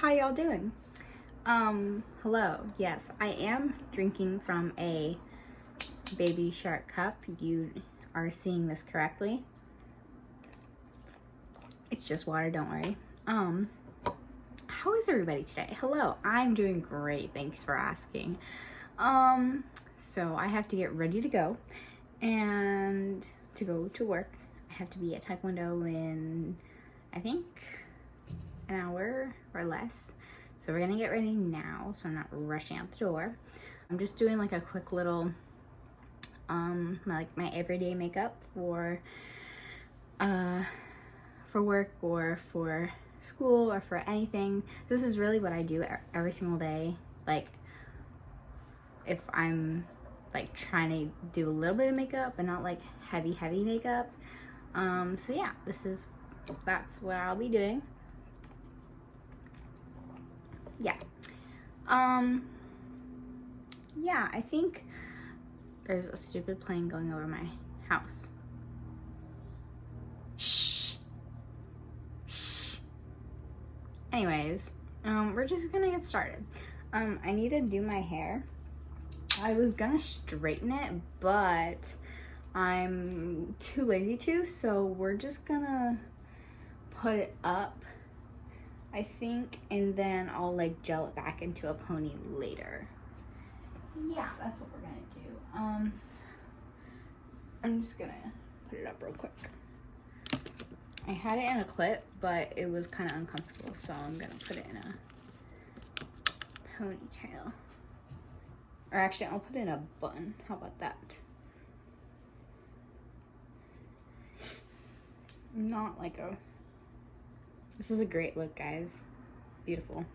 how y'all doing? Hello. Yes, I am drinking from a Baby Shark cup. You are seeing this correctly. It's just water, don't worry. How is everybody today? Hello, I'm doing great. Thanks for asking. So I have to get ready to go and to go to work. I have to be at Taekwondo in, I think, an hour or less. So we're gonna get ready now, so I'm not rushing out the door. I'm just doing like a quick little, my everyday makeup for work or for school or for anything. This is really what I do every single day. Like, if I'm like trying to do a little bit of makeup but not like heavy makeup. So yeah, that's what I'll be doing. Yeah. Yeah, I think there's a stupid plane going over my house. Shh. Shh. Anyways, we're just gonna get started. I need to do my hair. I was gonna straighten it, but I'm too lazy to, so we're just gonna put it up, I think, and then I'll like gel it back into a pony later. Yeah, that's what we're gonna do. I'm just gonna put it up real quick. I had it in a clip, but it was kind of uncomfortable, so I'm gonna put it in a ponytail. Or actually, I'll put it in a bun. How about that? Not like a... This is a great look, guys. Beautiful.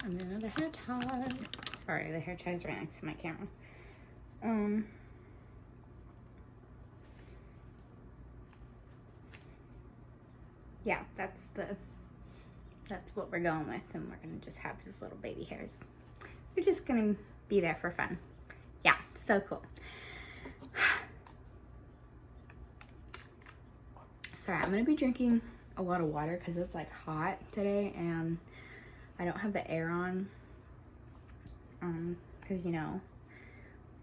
And then another hair tie. Sorry, the hair tie is right next to my camera. Yeah, that's what we're going with, and we're gonna just have these little baby hairs. We're just gonna be there for fun. Yeah, so cool. Sorry, I'm gonna be drinking a lot of water because it's like hot today and I don't have the air on, because you know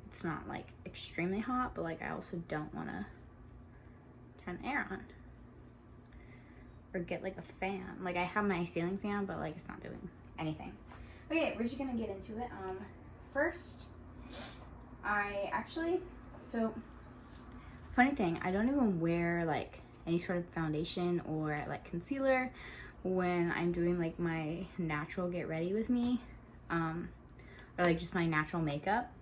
it's not like extremely hot, but like I also don't want to turn the air on or get like a fan. Like, I have my ceiling fan, but like it's not doing anything. Okay, we're just gonna get into it. First, so funny thing, I don't even wear like any sort of foundation or like concealer when I'm doing like my natural get ready with me, or like just my natural makeup,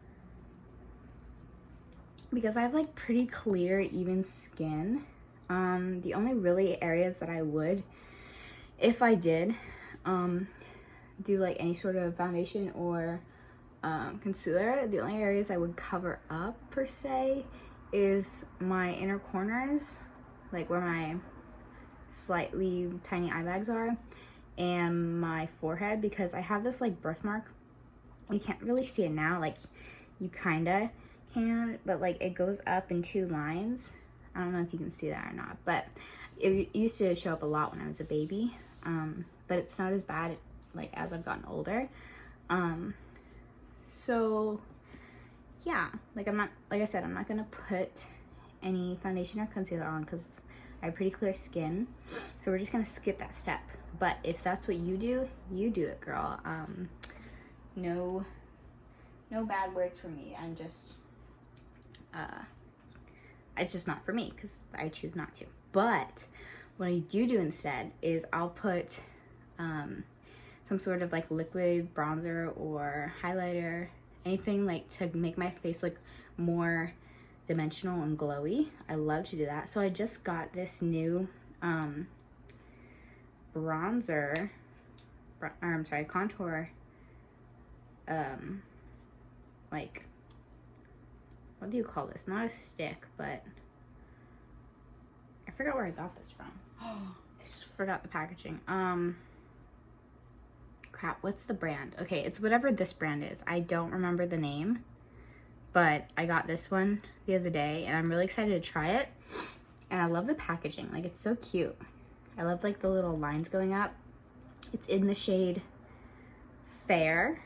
because I have like pretty clear, even skin. The only really areas that I would, if I did do like any sort of foundation or concealer, the only areas I would cover up per se is my inner corners, like where my slightly tiny eye bags are, and my forehead, because I have this like birthmark. You can't really see it now, like you kinda can, but like it goes up in two lines. I don't know if you can see that or not, but it used to show up a lot when I was a baby, but it's not as bad like as I've gotten older. So yeah, like like I said, I'm not gonna put any foundation or concealer on because I have pretty clear skin, so we're just gonna skip that step. But if that's what you do it, girl. No bad words from me. I'm just it's just not for me because I choose not to. But what I do instead is I'll put some sort of like liquid bronzer or highlighter, anything like to make my face look more dimensional and glowy. I love to do that. So I just got this new contour, like, what do you call this? Not a stick, but I forgot where I got this from. I just forgot the packaging. Crap, what's the brand? Okay, it's whatever this brand is. I don't remember the name, but I got this one the other day and I'm really excited to try it. And I love the packaging, like it's so cute. I love like the little lines going up. It's in the shade Fair,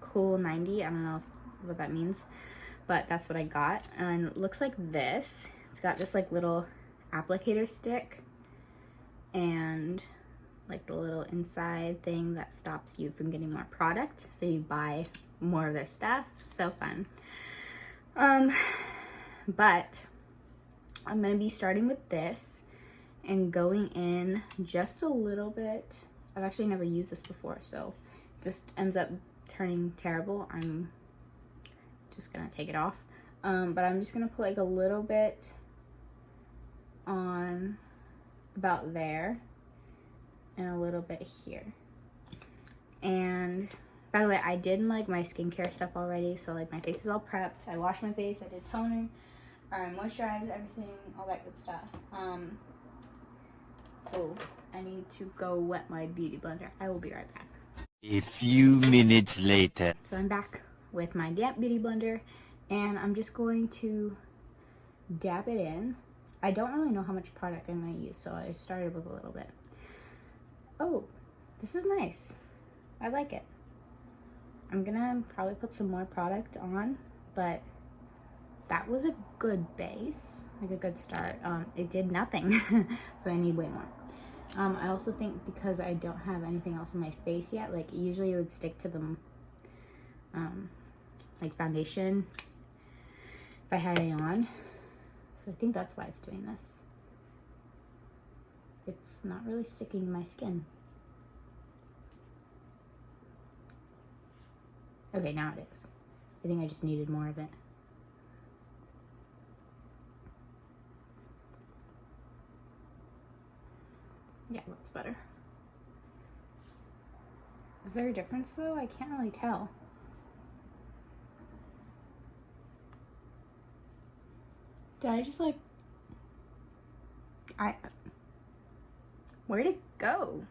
Cool 90. I don't know what that means, but that's what I got. And it looks like this. It's got this like little applicator stick and like the little inside thing that stops you from getting more product, so you buy more of their stuff. So fun. But I'm gonna be starting with this and going in just a little bit. I've actually never used this before, so if this ends up turning terrible, I'm just gonna take it off. But I'm just gonna put like a little bit on about there and a little bit here. And by the way, I did like my skincare stuff already, so like my face is all prepped. I washed my face, I did toner, I moisturized everything, all that good stuff. Oh, I need to go wet my beauty blender. I will be right back. A few minutes later. So I'm back with my damp beauty blender, and I'm just going to dab it in. I don't really know how much product I'm going to use, so I started with a little bit. Oh, this is nice. I like it. I'm gonna probably put some more product on, but that was a good base, like a good start. It did nothing, so I need way more. I also think because I don't have anything else in my face yet, like usually it would stick to them, like foundation if I had it on. So I think that's why it's doing this. It's not really sticking to my skin. Okay, now it is. I think I just needed more of it. Yeah, that's better. Is there a difference though? I can't really tell. Did I just like... Where'd it go?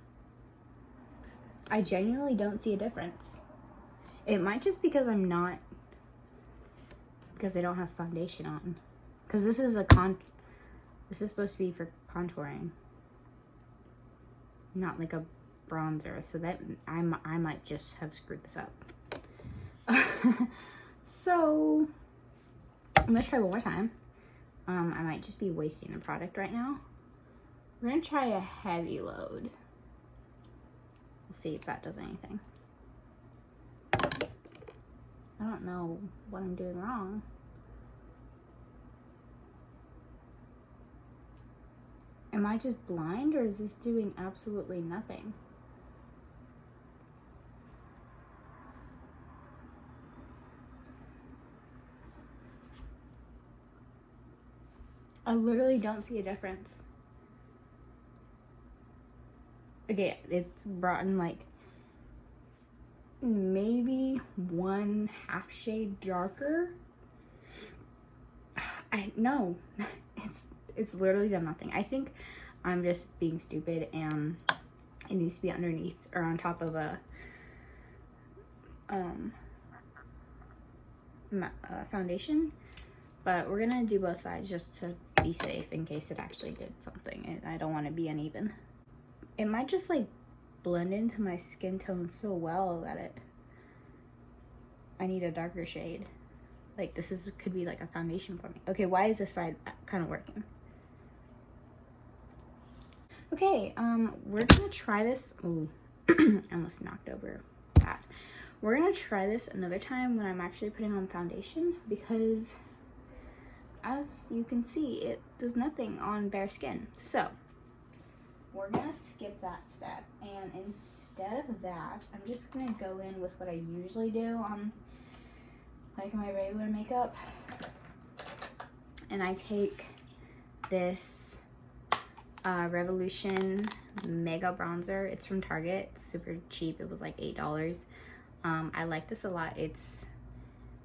I genuinely don't see a difference. It might just because I'm not... Because I don't have foundation on. Because this is a This is supposed to be for contouring. Not like a bronzer, so that I might just have screwed this up. So I'm gonna try one more time. I might just be wasting the product right now. We're gonna try a heavy load. We'll see if that does anything. I don't know what I'm doing wrong. Am I just blind, or is this doing absolutely nothing? I literally don't see a difference. Okay, it's brought in like maybe 1/2 shade darker. No, it's literally done nothing. I think I'm just being stupid and it needs to be underneath or on top of a foundation. But we're gonna do both sides just to be safe in case it actually did something, and I don't want to be uneven. It might just like blend into my skin tone so well that I need a darker shade. Like this could be like a foundation for me. Okay, why is this side kind of working? Okay, we're gonna try this. Ooh, I almost knocked over that. We're gonna try this another time when I'm actually putting on foundation, because as you can see, it does nothing on bare skin. So we're gonna skip that step, and instead of that, I'm just gonna go in with what I usually do on like my regular makeup. And I take this Revolution Mega Bronzer. It's from Target. It's super cheap. It was like $8. I like this a lot. It's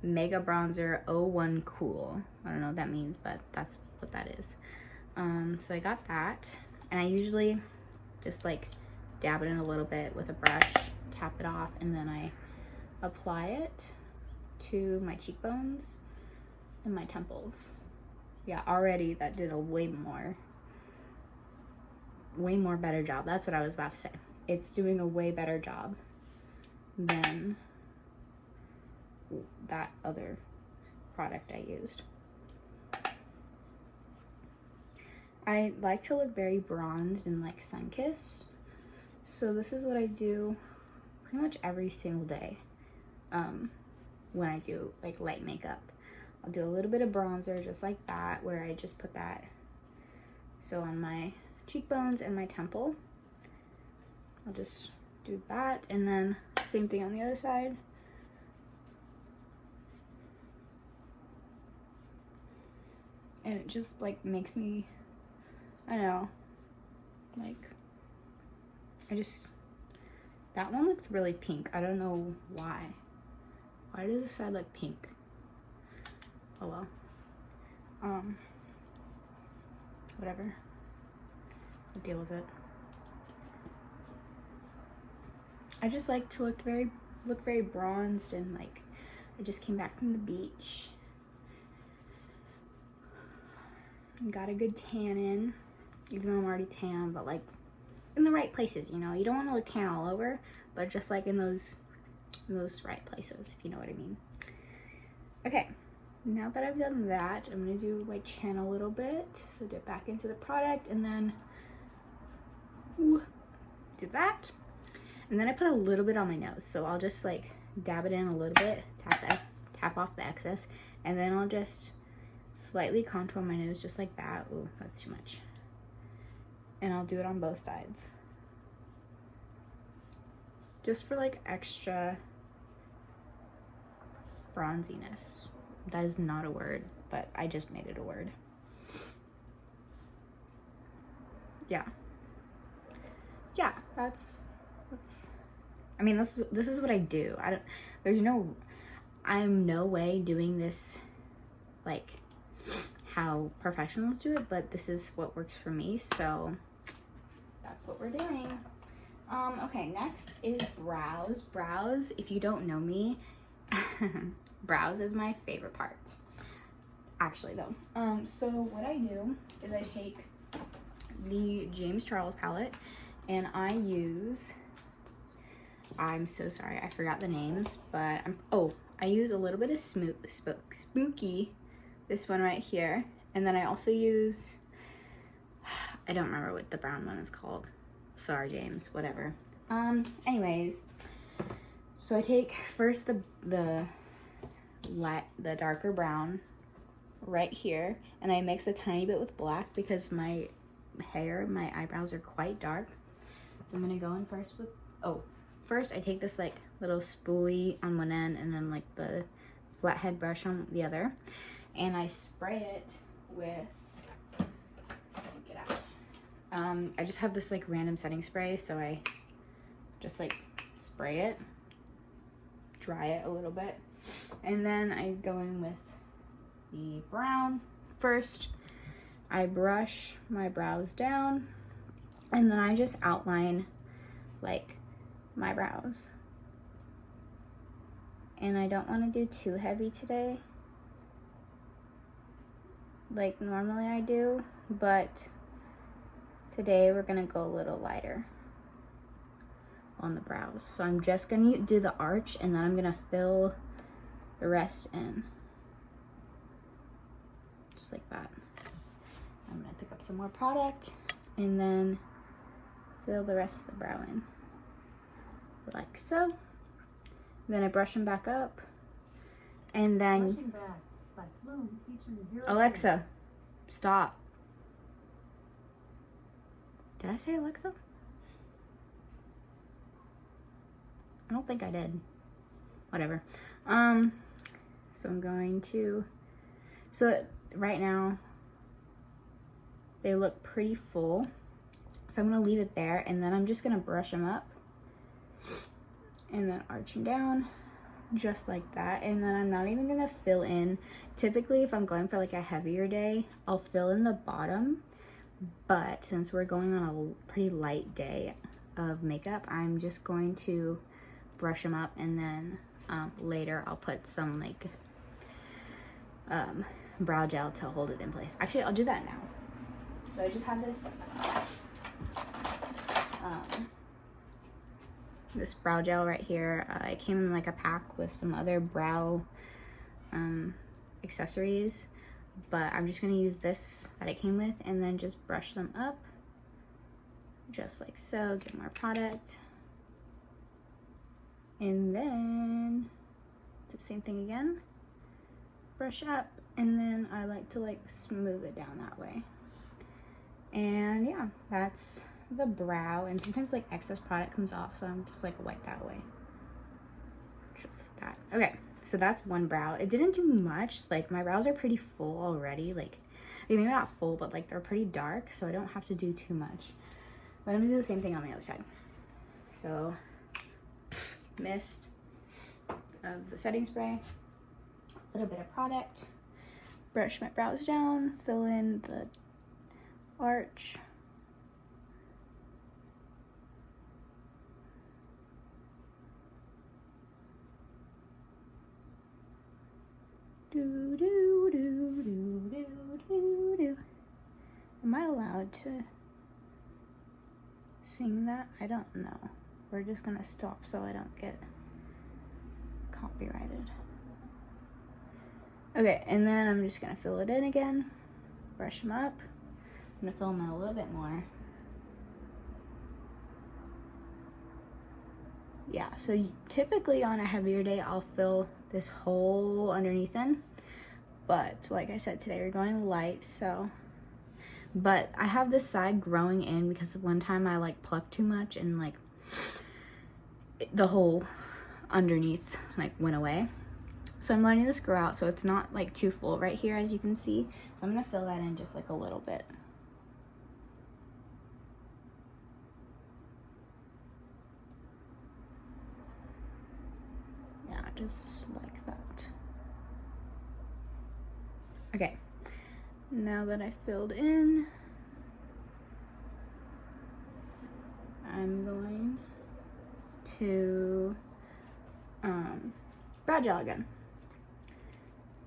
Mega Bronzer 01 Cool. I don't know what that means, but that's what that is. So I got that, and I usually just like dab it in a little bit with a brush, tap it off, and then I apply it to my cheekbones and my temples. Yeah, already that did a way more better job. That's what I was about to say. It's doing a way better job than that other product I used. I like to look very bronzed and like sun-kissed. So this is what I do pretty much every single day when I do like light makeup. I'll do a little bit of bronzer just like that, where I just put that so on my cheekbones and my temple. I'll just do that, and then same thing on the other side. And it just like makes me, I don't know, like, that one looks really pink. I don't know why. Why does this side look pink? Oh well. Whatever. I'll deal with it. I just like to look very bronzed, and like I just came back from the beach. Got a good tan in, even though I'm already tan, but like in the right places, you know. You don't want to look tan all over, but just like in those right places, if you know what I mean. Okay, now that I've done that, I'm gonna do my chin a little bit. So dip back into the product, and then do that. And then I put a little bit on my nose, so I'll just like dab it in a little bit, tap off the excess, and then I'll just slightly contour my nose just like that. Ooh, that's too much. And I'll do it on both sides, just for like extra bronziness. That is not a word, but I just made it a word. Yeah, that's I mean, this is what I do. I'm no way doing this like how professionals do it, but this is what works for me, so that's what we're doing. Okay, next is brows. Brows, if you don't know me, brows is my favorite part, actually, though. So what I do is I take the James Charles palette, and I use, I'm so sorry, I forgot the names, but I use a little bit of Spooky, this one right here, and then I also use, I don't remember what the brown one is called. Sorry, James, whatever. Anyways, so I take first the darker brown right here, and I mix a tiny bit with black because my eyebrows are quite dark. So I'm gonna go in first with, first I take this like little spoolie on one end, and then like the flathead brush on the other, and I spray it with, I just have this like random setting spray, so I just like spray it, dry it a little bit, and then I go in with the brown. First, I brush my brows down, and then I just outline like my brows. And I don't want to do too heavy today, like normally I do, but today we're gonna go a little lighter on the brows. So I'm just gonna do the arch, and then I'm gonna fill the rest in, just like that. I'm gonna pick up some more product and then fill the rest of the brow in, like so. Then I brush them back up, and then Alexa, stop. Did I say Alexa? I don't think I did. Whatever. So I'm going to, so right now they look pretty full, so I'm gonna leave it there, and then I'm just gonna brush them up and then arch them down just like that. And then I'm not even gonna fill in. Typically, if I'm going for like a heavier day, I'll fill in the bottom, but since we're going on a pretty light day of makeup, I'm just going to brush them up, and then later I'll put some like brow gel to hold it in place. Actually, I'll do that now. So I just have this this brow gel right here. It came in like a pack with some other brow accessories, but I'm just gonna use this that it came with and then just brush them up just like so. Get more product, and then do the same thing again, brush up, and then I like to like smooth it down that way. And yeah, that's the brow. And sometimes like excess product comes off, so I'm just like wipe that way, just like that. Okay, so that's one brow. It didn't do much. Like my brows are pretty full already. Like maybe not full, but like they're pretty dark, so I don't have to do too much. But I'm gonna do the same thing on the other side. So mist of the setting spray, a little bit of product, brush my brows down, fill in the arch, do do do do do do do. Am I allowed to sing that? I don't know. We're just gonna stop so I don't get copyrighted. Okay, and then I'm just gonna fill it in again, brush them up. I'm gonna fill them in a little bit more. Yeah, so typically on a heavier day, I'll fill this whole underneath in. But like I said, today we're going light, so. But I have this side growing in because one time I like plucked too much and like the whole underneath like went away. So I'm letting this grow out so it's not like too full right here, as you can see. So I'm gonna fill that in just like a little bit. Just like that. Okay, now that I filled in, I'm going to brow gel again.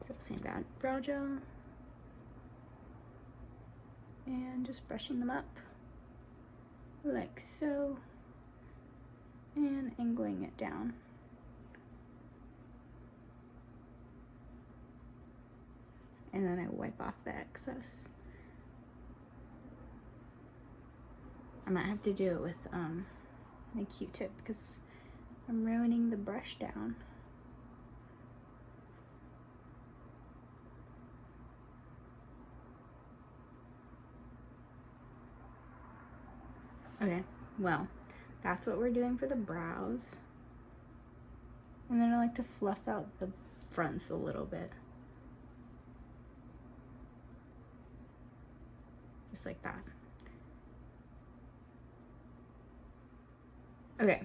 So same brow gel, and just brushing them up like so, and angling it down. And then I wipe off the excess. I might have to do it with a Q-tip because I'm ruining the brush down. Okay, well, that's what we're doing for the brows. And then I like to fluff out the fronts a little bit. Just like that. Okay.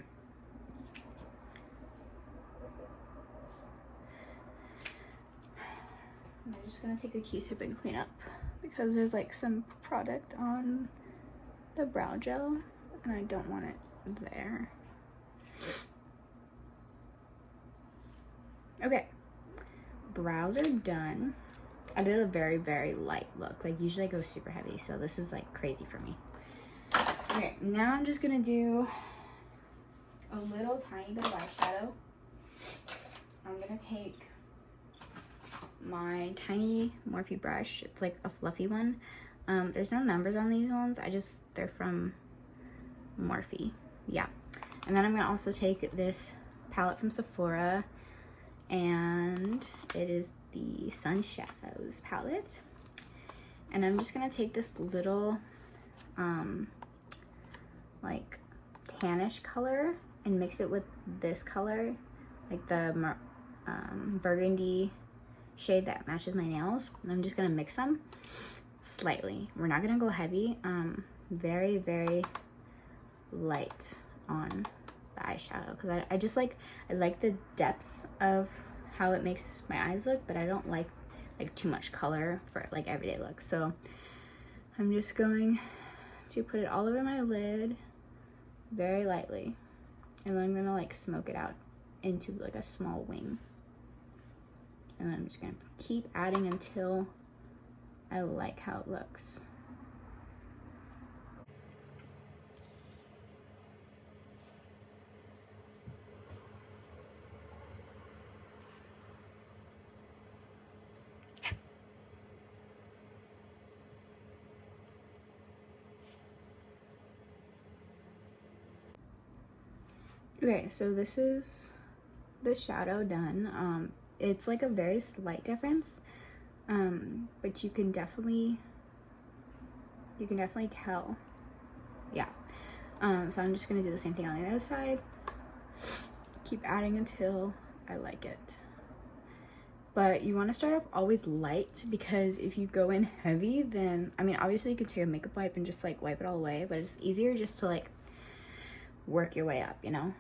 I'm just gonna take a Q-tip and clean up because there's like some product on the brow gel and I don't want it there. Okay, brows are done. I did a very, very light look. Like usually I go super heavy, so this is like crazy for me. Okay, now I'm just gonna do a little tiny bit of eyeshadow. I'm gonna take my tiny Morphe brush. It's like a fluffy one. There's no numbers on these ones. They're from Morphe. Yeah. And then I'm gonna also take this palette from Sephora, and it is the Sun Shadows palette. And I'm just gonna take this little like tannish color and mix it with this color, like the burgundy shade that matches my nails. And I'm just gonna mix them slightly. We're not gonna go heavy. Very, very light on the eyeshadow because I just like, I like the depth of how it makes my eyes look, but I don't like too much color for like everyday look. So I'm just going to put it all over my lid very lightly, and then I'm gonna like smoke it out into like a small wing. And I'm just gonna keep adding until I like how it looks. Okay, so this is the shadow done. It's like a very slight difference, but you can definitely tell. Yeah. So I'm just gonna do the same thing on the other side. Keep adding until I like it. But you want to start off always light, because if you go in heavy, then, I mean, obviously you could take a makeup wipe and just like wipe it all away, but it's easier just to like work your way up, you know?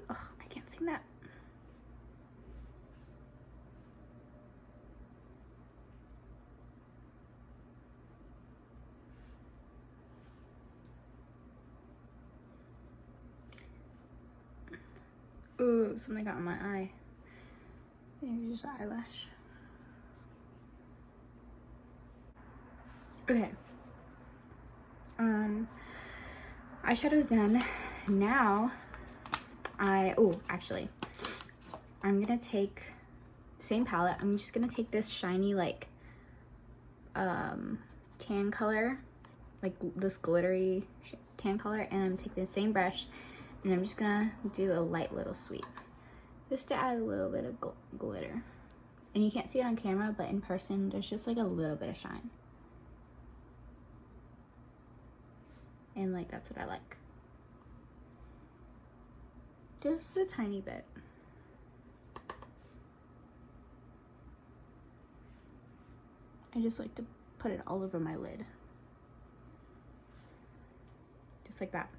Oh, I can't sing that. Ooh, something got in my eye. Maybe just an eyelash. Okay. Eyeshadow's done. Now actually, I'm gonna take the same palette. I'm just gonna take this shiny like tan color, like this glittery tan color, and I'm gonna take the same brush and I'm just gonna do a light little sweep just to add a little bit of glitter. And you can't see it on camera, but in person there's just like a little bit of shine, and like that's what I like. Just a tiny bit. I just like to put it all over my lid. Just like that.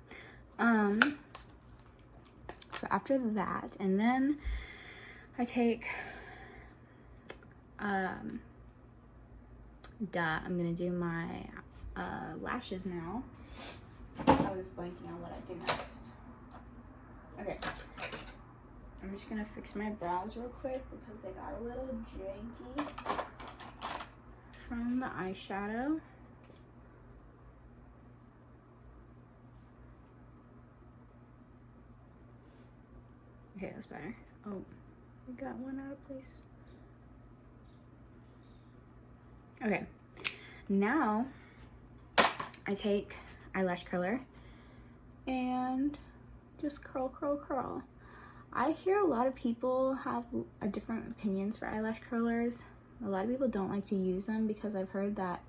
So after that, and then I take, I'm gonna do my lashes now. I was blanking on what I do next. Okay, I'm just gonna fix my brows real quick because they got a little janky from the eyeshadow. Okay, that's better. Oh, we got one out of place. Okay, now I take eyelash curler and just curl, curl, curl. I hear a lot of people have different opinions for eyelash curlers. A lot of people don't like to use them because I've heard that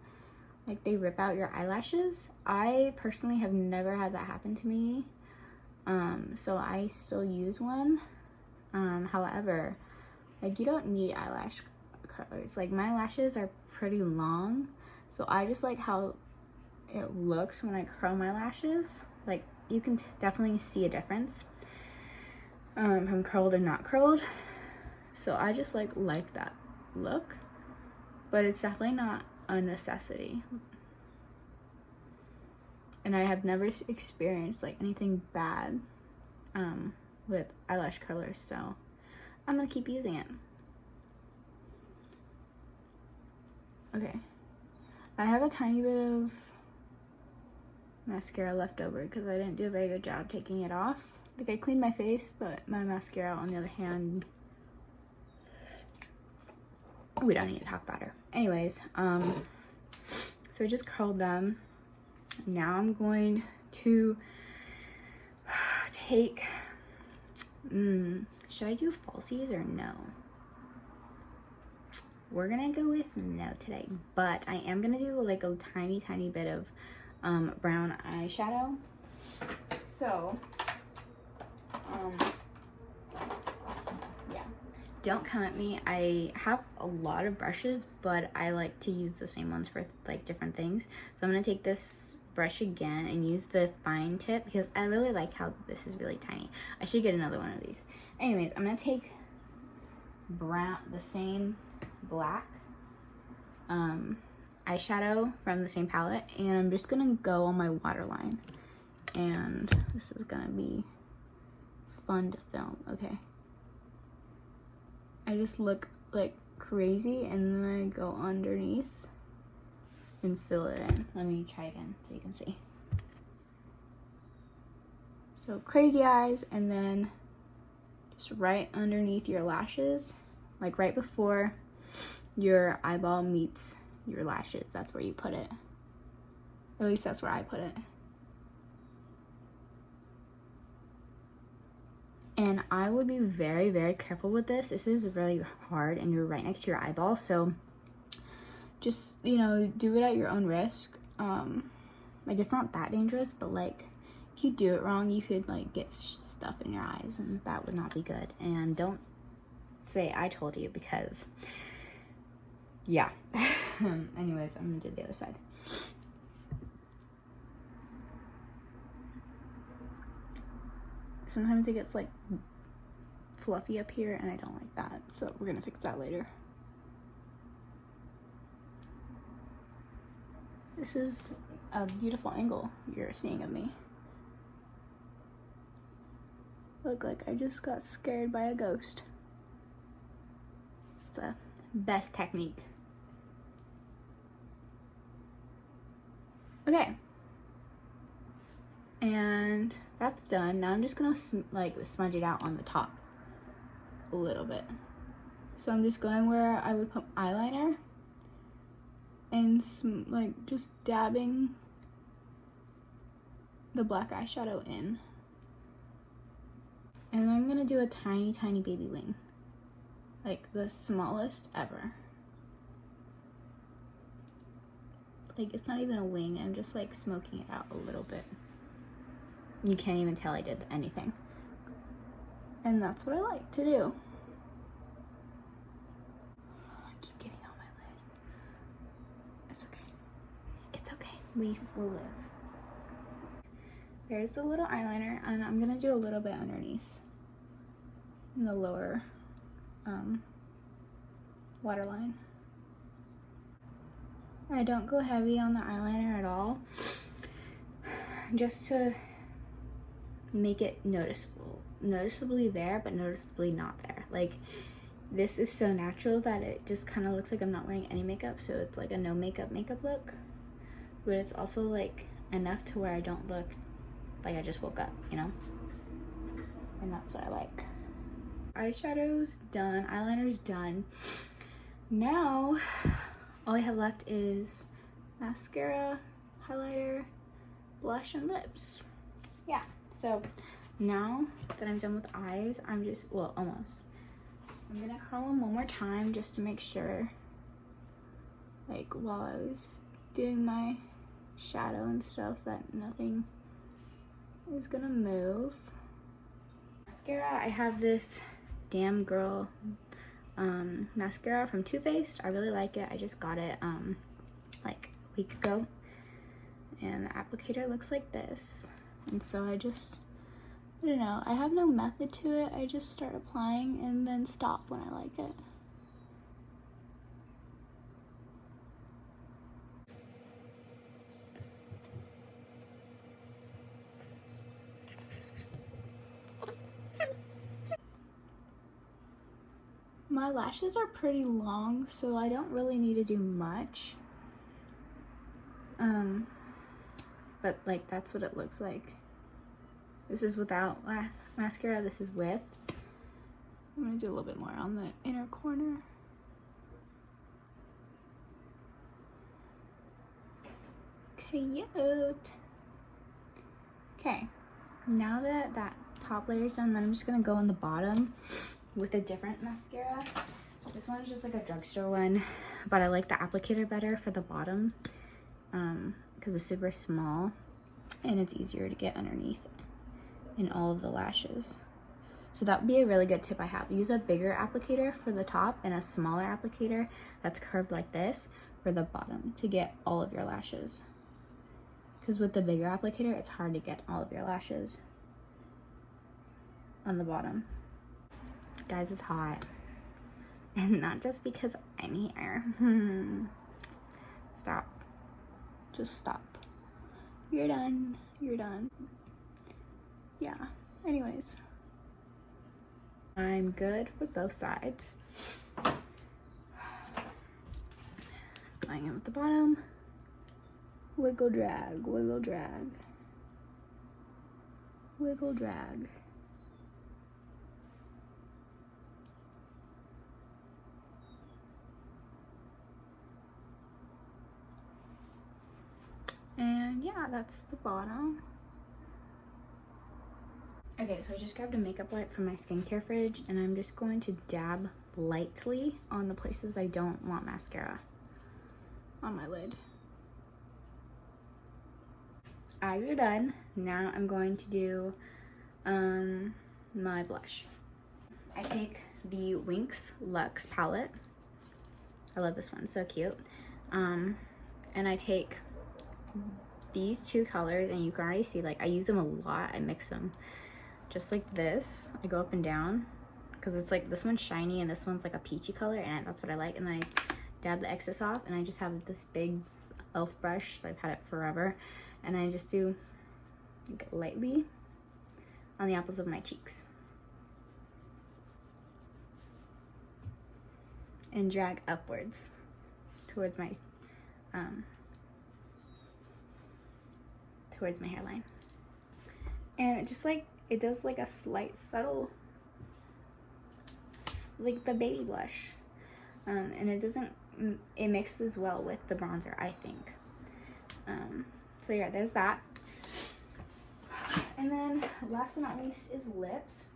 like they rip out your eyelashes. I personally have never had that happen to me, so I still use one. However, like you don't need eyelash curlers. Like my lashes are pretty long, so I just like how it looks when I curl my lashes. Like you can definitely see a difference from curled and not curled, so I just like that look, but it's definitely not a necessity, and I have never experienced like anything bad with eyelash curlers, so I'm gonna keep using it. Okay, I have a tiny bit of mascara left over because I didn't do a very good job taking it off. Like I cleaned my face, but my mascara on the other hand, we don't need to talk about her. Anyways, so I just curled them. Now I'm going to take, should I do falsies or no? We're gonna go with no today, but I am gonna do like a tiny bit of brown eyeshadow. So yeah, don't come at me. I have a lot of brushes, but I like to use the same ones for like different things. So I'm gonna take this brush again and use the fine tip because I really like how this is really tiny. I should get another one of these. Anyways, I'm gonna take brown, the same black, eyeshadow from the same palette, and I'm just gonna go on my waterline. And this is gonna be fun to film, okay? I just look like crazy, and then I go underneath and fill it in. Let me try again so you can see. So crazy eyes, and then just right underneath your lashes, like right before your eyeball meets your lashes. That's where you put it. At least that's where I put it. And I would be very, very careful with this. This is really hard, and you're right next to your eyeball, so just, you know, do it at your own risk. Like, it's not that dangerous, but like, if you do it wrong, you could like get stuff in your eyes, and that would not be good. And don't say I told you, because yeah. Anyways, I'm gonna do the other side. Sometimes it gets like fluffy up here, and I don't like that, so we're gonna fix that later. This is a beautiful angle you're seeing of me. Look like I just got scared by a ghost. It's the best technique. Okay. And that's done. Now I'm just gonna like smudge it out on the top a little bit. So I'm just going where I would put eyeliner and like just dabbing the black eyeshadow in. And then I'm gonna do a tiny, tiny baby wing, like the smallest ever. Like, it's not even a wing, I'm just like smoking it out a little bit. You can't even tell I did anything. And that's what I like to do. I keep getting on my lid. It's okay. It's okay. We will live. There's the little eyeliner, and I'm gonna do a little bit underneath in the lower waterline. I don't go heavy on the eyeliner at all, just to make it noticeably there, but noticeably not there. Like, this is so natural that it just kind of looks like I'm not wearing any makeup, so it's like a no makeup look, but it's also like enough to where I don't look like I just woke up, you know? And that's what I like. Eyeshadow's done, eyeliner's done. Now all I have left is mascara, highlighter, blush, and lips. Yeah, so now that I'm done with eyes, I'm just, well, almost. I'm gonna curl them one more time just to make sure, like while I was doing my shadow and stuff, that nothing is gonna move. Mascara, I have this Damn Girl mascara from Too Faced. I really like it. I just got it like a week ago, and the applicator looks like this. And so I don't know, I have no method to it. I just start applying and then stop when I like it. My lashes are pretty long, so I don't really need to do much. But like, that's what it looks like. This is without mascara, this is with. I'm gonna do a little bit more on the inner corner. Cute. Okay, now that that top layer is done, then I'm just gonna go on the bottom with a different mascara. This one is just like a drugstore one, but I like the applicator better for the bottom because it's super small and it's easier to get underneath in all of the lashes. So that would be a really good tip I have. Use a bigger applicator for the top and a smaller applicator that's curved like this for the bottom to get all of your lashes. Because with the bigger applicator, it's hard to get all of your lashes on the bottom. Guys, it's hot. And not just because I'm here. Stop. Just stop. You're done. You're done. Yeah. Anyways. I'm good with both sides. Going in at the bottom. Wiggle drag, wiggle drag. Wiggle drag. And yeah, that's the bottom. Okay, so I just grabbed a makeup wipe from my skincare fridge and I'm just going to dab lightly on the places I don't want mascara on my lid. Eyes are done. Now I'm going to do my blush. I take the Winx Luxe palette. I love this one, so cute. And I take these two colors, and you can already see, like, I use them a lot. I mix them just like this. I go up and down because it's like this one's shiny and this one's like a peachy color, and that's what I like. And then I dab the excess off, and I just have this big elf brush. So I've had it forever, and I just do like, lightly on the apples of my cheeks and drag upwards towards my hairline. And it just like, it does like a slight subtle, like the baby blush, and it mixes well with the bronzer, I think. So yeah, there's that. And then last but not least is lips.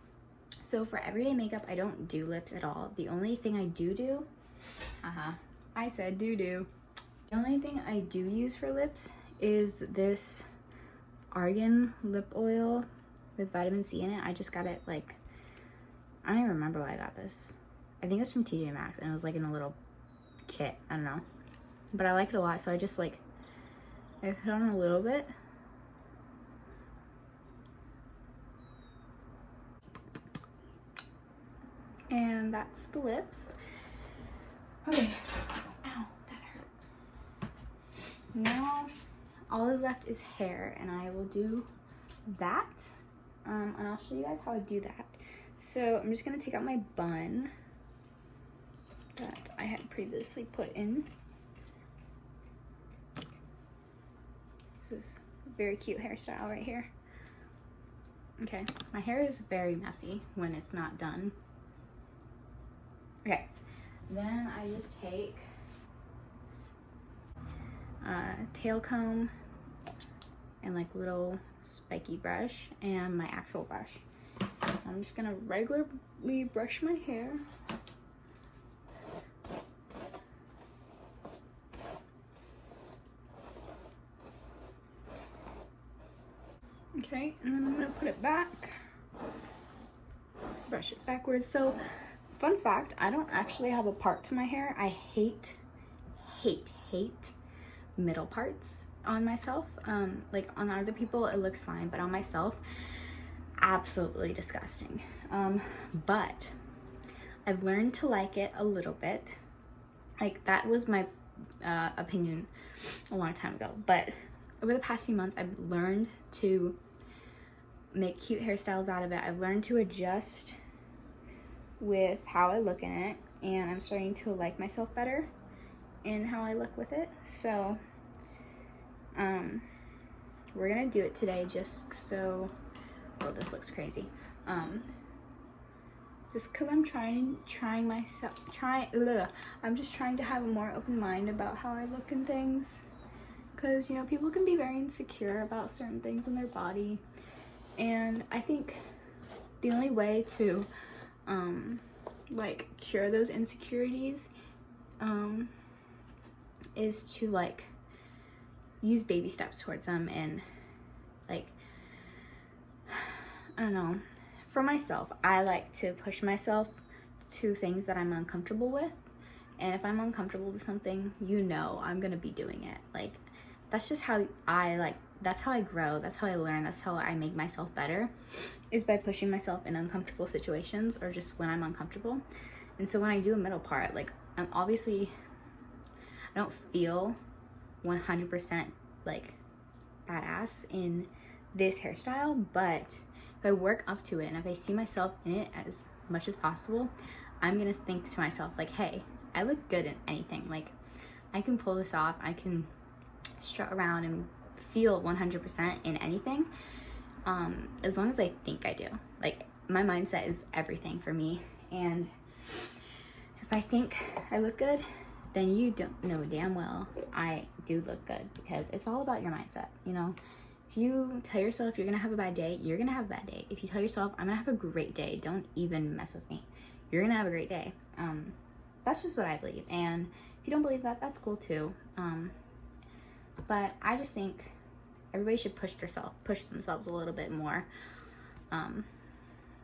So for everyday makeup, I don't do lips at all. The only thing I do, I said do. The only thing I do use for lips is this argan lip oil with vitamin C in it. I just got it, like, I don't even remember why I got this. I think it was from TJ Maxx, and it was like in a little kit. I don't know, but I like it a lot, so I just like, I put on a little bit. And that's the lips. Okay. Ow, that hurt. Now all is left is hair, and I will do that. And I'll show you guys how I do that. So I'm just gonna take out my bun that I had previously put in. This is a very cute hairstyle right here. Okay, my hair is very messy when it's not done. Okay, then I just take a tail comb and like little spiky brush and my actual brush. I'm just gonna regularly brush my hair. Okay, and then I'm gonna put it back, brush it backwards. So fun fact, I don't actually have a part to my hair. I hate middle parts on myself. Like on other people it looks fine, but on myself, absolutely disgusting. But I've learned to like it a little bit. Like that was my opinion a long time ago, but over the past few months I've learned to make cute hairstyles out of it. I've learned to adjust with how I look in it, and I'm starting to like myself better in how I look with it. So we're gonna do it today just so, well, this looks crazy, just because I'm I'm just trying to have a more open mind about how I look in things, because you know, people can be very insecure about certain things in their body, and I think the only way to like cure those insecurities is to like use baby steps towards them. And like, I don't know, for myself, I like to push myself to things that I'm uncomfortable with, and if I'm uncomfortable with something, you know, I'm gonna be doing it. Like, that's just how that's how I grow, that's how I learn, that's how I make myself better, is by pushing myself in uncomfortable situations, or just when I'm uncomfortable. And so when I do a middle part, like, I don't feel 100% like badass in this hairstyle, but if I work up to it and if I see myself in it as much as possible, I'm gonna think to myself like, hey, I look good in anything. Like, I can pull this off, I can strut around and feel 100% in anything, as long as I think I do. Like, my mindset is everything for me, and if I think I look good, then you don't know damn well I do look good, because it's all about your mindset, you know? If you tell yourself you're gonna have a bad day, you're gonna have a bad day. If you tell yourself I'm gonna have a great day, don't even mess with me, you're gonna have a great day. That's just what I believe, and if you don't believe that, that's cool too. But I just think everybody should push themselves a little bit more, and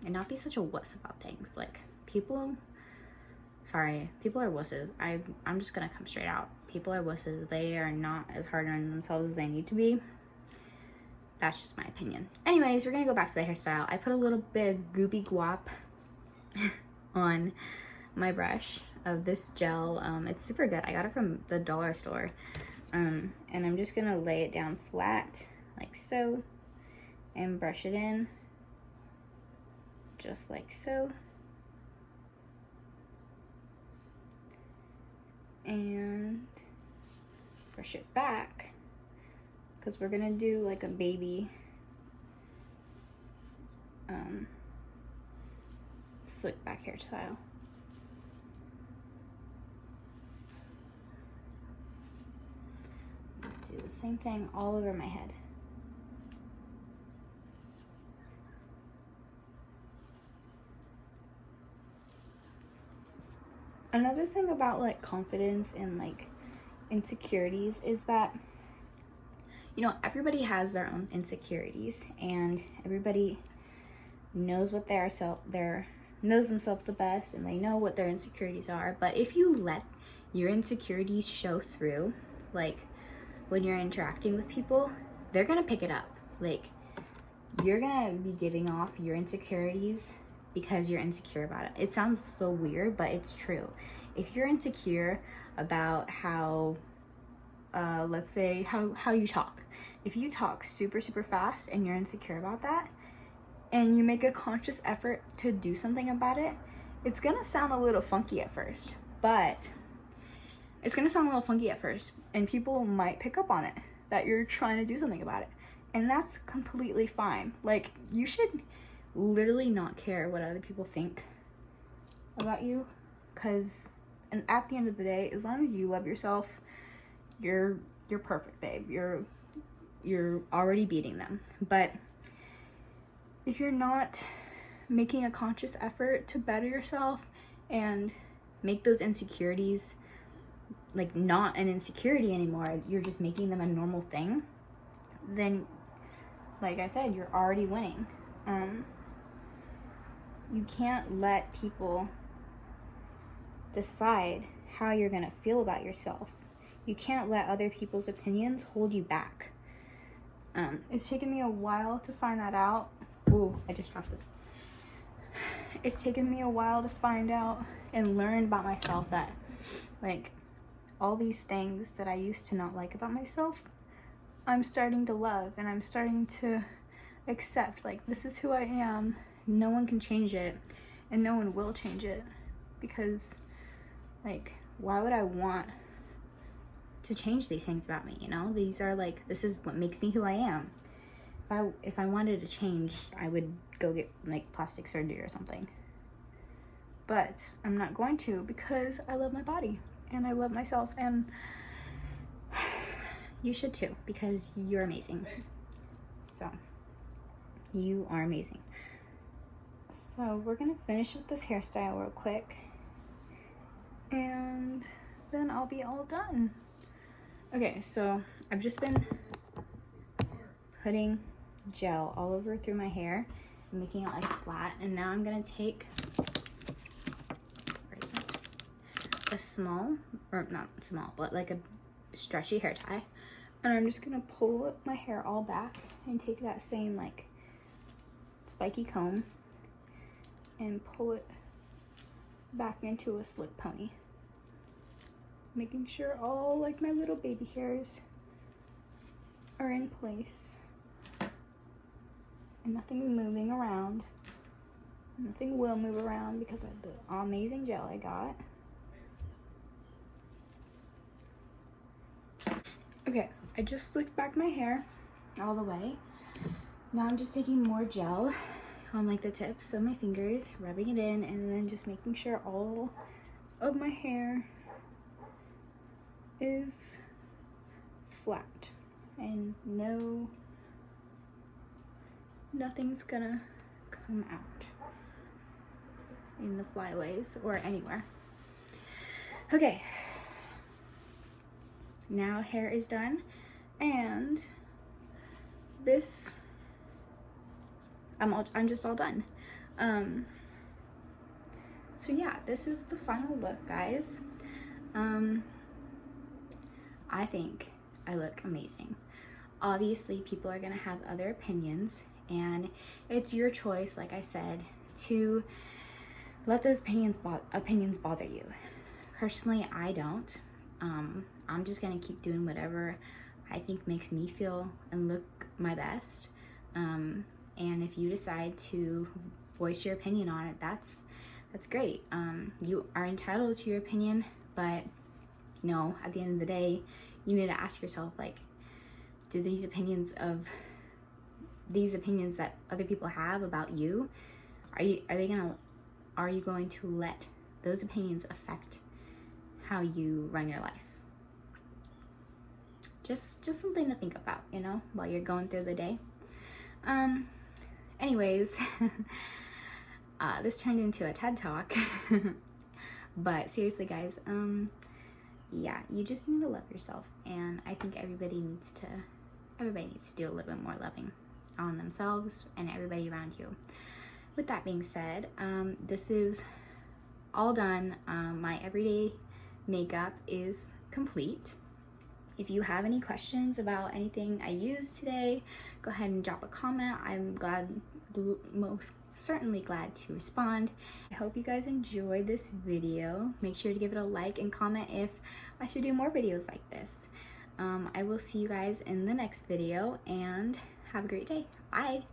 not be such a wuss about things. Like, people are wusses. I'm just gonna come straight out. People are wusses. They are not as hard on themselves as they need to be. That's just my opinion. Anyways, we're gonna go back to the hairstyle. I put a little bit of goopy guap on my brush of this gel. It's super good. I got it from the dollar store. And I'm just gonna lay it down flat like so and brush it in just like so. And brush it back, because we're gonna do like a baby slick back hairstyle. Do the same thing all over my head. Another thing about like confidence and like insecurities is that, you know, everybody has their own insecurities, and everybody knows what knows themselves the best, and they know what their insecurities are. But if you let your insecurities show through, like when you're interacting with people, they're gonna pick it up. Like, you're gonna be giving off your insecurities because you're insecure about it. It sounds so weird, but it's true. If you're insecure about how, let's say how you talk, if you talk super fast and you're insecure about that, and you make a conscious effort to do something about it, it's gonna sound a little funky at first, and people might pick up on it, that you're trying to do something about it, and that's completely fine. Like, you should literally not care what other people think about you, because and at the end of the day, as long as you love yourself, you're perfect, babe. You're already beating them. But if you're not making a conscious effort to better yourself and make those insecurities like not an insecurity anymore, you're just making them a normal thing, then, like I said, you're already winning. You can't let people decide how you're gonna feel about yourself. You can't let other people's opinions hold you back. It's taken me a while to find that out. Ooh, I just dropped this. It's taken me a while to find out and learn about myself that, like, all these things that I used to not like about myself, I'm starting to love, and I'm starting to accept, like, this is who I am. No one can change it, and no one will change it, because, like, why would I want to change these things about me, you know? These are, like, this is what makes me who I am. If I wanted to change, I would go get, like, plastic surgery or something. But I'm not going to, because I love my body, and I love myself, and you should too, because you're amazing. So, you are amazing. So we're gonna finish with this hairstyle real quick, and then I'll be all done. Okay, so I've just been putting gel all over through my hair, making it like flat, and now I'm gonna take a small, or not small, but like a stretchy hair tie, and I'm just gonna pull my hair all back and take that same like spiky comb and pull it back into a slick pony, making sure all like my little baby hairs are in place. And nothing's moving around. Nothing will move around because of the amazing gel I got. Okay, I just slicked back my hair all the way. Now I'm just taking more gel on like the tips of my fingers, rubbing it in, and then just making sure all of my hair is flat and nothing's gonna come out in the flyaways or anywhere. Okay, now hair is done, and this I'm just all done. So yeah, this is the final look, guys. I think I look amazing. Obviously, people are gonna have other opinions, and it's your choice, like I said, to let those opinions bother you. Personally, I don't. I'm just gonna keep doing whatever I think makes me feel and look my best. And if you decide to voice your opinion on it, that's great. You are entitled to your opinion, but you know, at the end of the day, you need to ask yourself, like, do these opinions that other people have about you, are you going to let those opinions affect how you run your life? Just something to think about, you know, while you're going through the day. Anyways, this turned into a TED Talk. But seriously, guys, yeah, you just need to love yourself, and I think everybody needs to do a little bit more loving on themselves and everybody around you. With that being said, this is all done. My everyday makeup is complete. If you have any questions about anything I used today, go ahead and drop a comment. I'm most certainly glad to respond. I hope you guys enjoyed this video. Make sure to give it a like and comment if I should do more videos like this. I will see you guys in the next video, and have a great day. Bye.